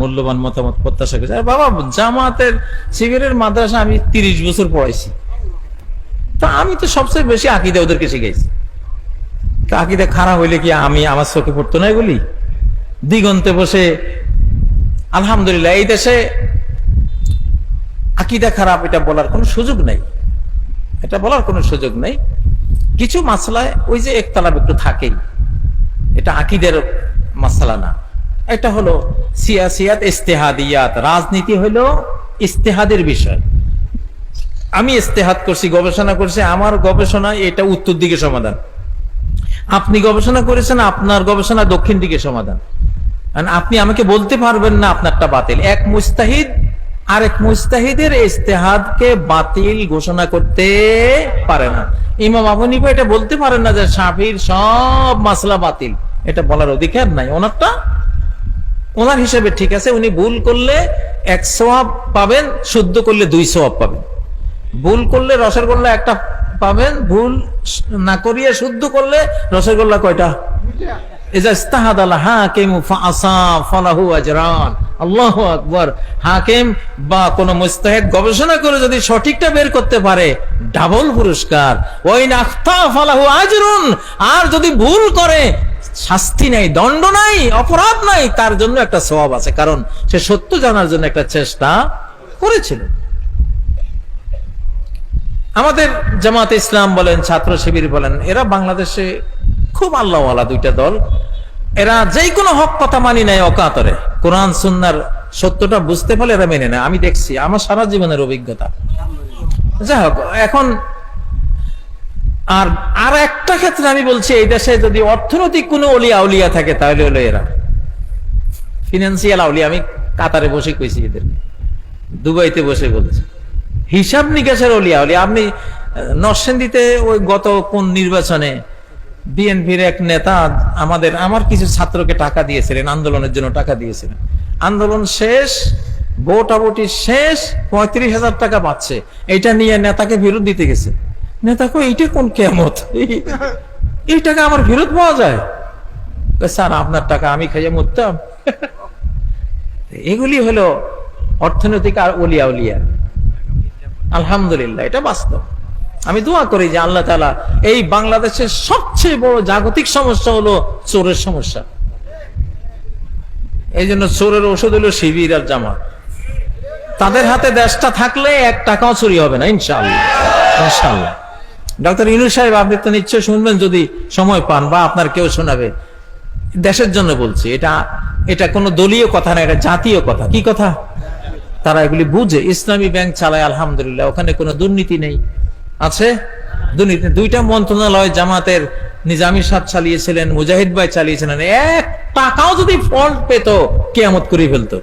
মূল্যবান মতামত প্রত্যাশা করছি। আর বাবা, জামাতের শিবিরের মাদ্রাসা আমি 30 বছর পড়াইছি, তা আমি তো সবচেয়ে বেশি আকীদা ওদেরকে শিখাইছি। আকীদা খারাপ হইলে কি আমি আমার চোখে পড়তো না এগুলি? দিগন্তে বসে, আলহামদুলিল্লাহ এই দেশে আকীদা খারাপ এটা বলার কোনো সুযোগ নাই, এটা বলার কোনো সুযোগ নাই। কিছু মাসলায় ওই যে একতলাপ একটু থাকেই, এটা আকীদের মাসলা না, এটা হলো সিয়াসিয়াত ইজতিহাদিয়াত, রাজনীতি হলো ইজতিহাদের বিষয়। আমি ইজতিহাদ করছি, গবেষণা করছি, আমার গবেষণা এটা উত্তর দিকে সমাধান, আপনি গবেষণা করেছেন আপনার গবেষণা দক্ষিণ দিকে সমাধান। আপনি আমাকে বলতে পারবেন না আপনারটা বাতিল। এক মুজতাহিদ আরেক মুজতাহিদের ইজতিহাদকে বাতিল ঘোষণা করতে পারে না। ইমাম আবু হানিফা এটা বলতে পারেন না যে শাফিঈর সব মাসলা বাতিল, এটা বলার অধিকার নাই। ওনারটা ওনার হিসেবে ঠিক আছে, উনি ভুল করলে 1 সওয়াব পাবেন, শুদ্ধ করলে 2 সওয়াব পাবেন। ভুল করলে রসগোল্লা একটা পাবেন, ভুল না করিয়ে শুদ্ধ করলে রসগোল্লা কয়টা? আল্লাহু আকবার। হাকিম বা কোন মুজতাহিদ গবেষণা করে যদি সঠিকটা বের করতে পারে, ডাবল পুরস্কার। আর যদি ভুল করে, শাস্তি নাই, দণ্ড নাই, অপরাধ নাই, তার জন্য একটা সওয়াব আছে, কারণ সে সত্য জানার জন্য একটা চেষ্টা করেছিল। আমাদের জামাতে ইসলাম বলেন, ছাত্র শিবির বলেন, এরা বাংলাদেশে খুব আল্লাহওয়ালা দুইটা দল। এরা যেই কোনো হক কথা মানি নাই অকাতরে, কোরআন সুন্নাহর সত্যটা বুঝতে পারলে এরা মেনে নেয়। আমি দেখছি, আমার সারা জীবনের অভিজ্ঞতা। যাই হোক, এখন আর একটা ক্ষেত্রে আমি বলছি, এই দেশে যদি অর্থনৈতিক কোনো অলিয়া উলিয়া থাকে তাহলে হলো এরা ফিনান্সিয়াল আউলিয়া। আমি কাতারে বসে কইছি, এদের দুবাইতে বসে বলছি, হিসাব নিকাশের অলিয়া উলিয়া। আপনি নরসিংদীতে ওই গত কোন নির্বাচনে বিএনপির এক নেতা আমার কিছু ছাত্রকে টাকা দিয়েছিলেন, আন্দোলনের জন্য টাকা দিয়েছিলেন। আন্দোলন শেষ, ভোটাভুটি শেষ, 35,000 টাকা পাচ্ছে। এটা নিয়ে নেতাকে ফেরত দিতে গেছে। নেতা কই, এইটা কোন কিয়ামত? এই টাকা আমার ফেরত পাওয়া যায়? স্যার, আপনার টাকা আমি খাইয়ে মরতাম। এগুলি হলো অর্থনৈতিক আর ওলিয়া উলিয়া। আলহামদুলিল্লাহ, এটা বাস্তব। আমি দোয়া করি যে আল্লাহ তাআলা এই বাংলাদেশের সবচেয়ে বড় জাগতিক সমস্যা হলো চোরের সমস্যা। এই জন্য চোরের ওষুধ হলো শিবির আর জামাত। তাদের হাতে দেশটা থাকলে 1 টাকাও চুরি হবে না, ইনশাআল্লাহ। ইনশাআল্লাহ। ডক্টর ইউনূস সাহেব, আপনি তো নিশ্চয় শুনবেন যদি সময় পান, বা আপনার কেউ শোনাবে। দেশের জন্য বলছি, এটা কোনো দলীয় কথা না, এটা জাতীয় কথা। কি কথা? তারা এগুলি বুঝে। ইসলামী ব্যাংক চালায়, আলহামদুলিল্লাহ, ওখানে কোনো দুর্নীতি নেই। আছে দুর্নীতি? 2টা মন্ত্রণালয় জামাতের নিজামী সাহেব চালিয়েছিলেন, মুজাহিদ ভাই চালিয়েছিলেন। 1 টাকাও যদি ফল্ট পেত, কিয়ামত করে ফেলতো।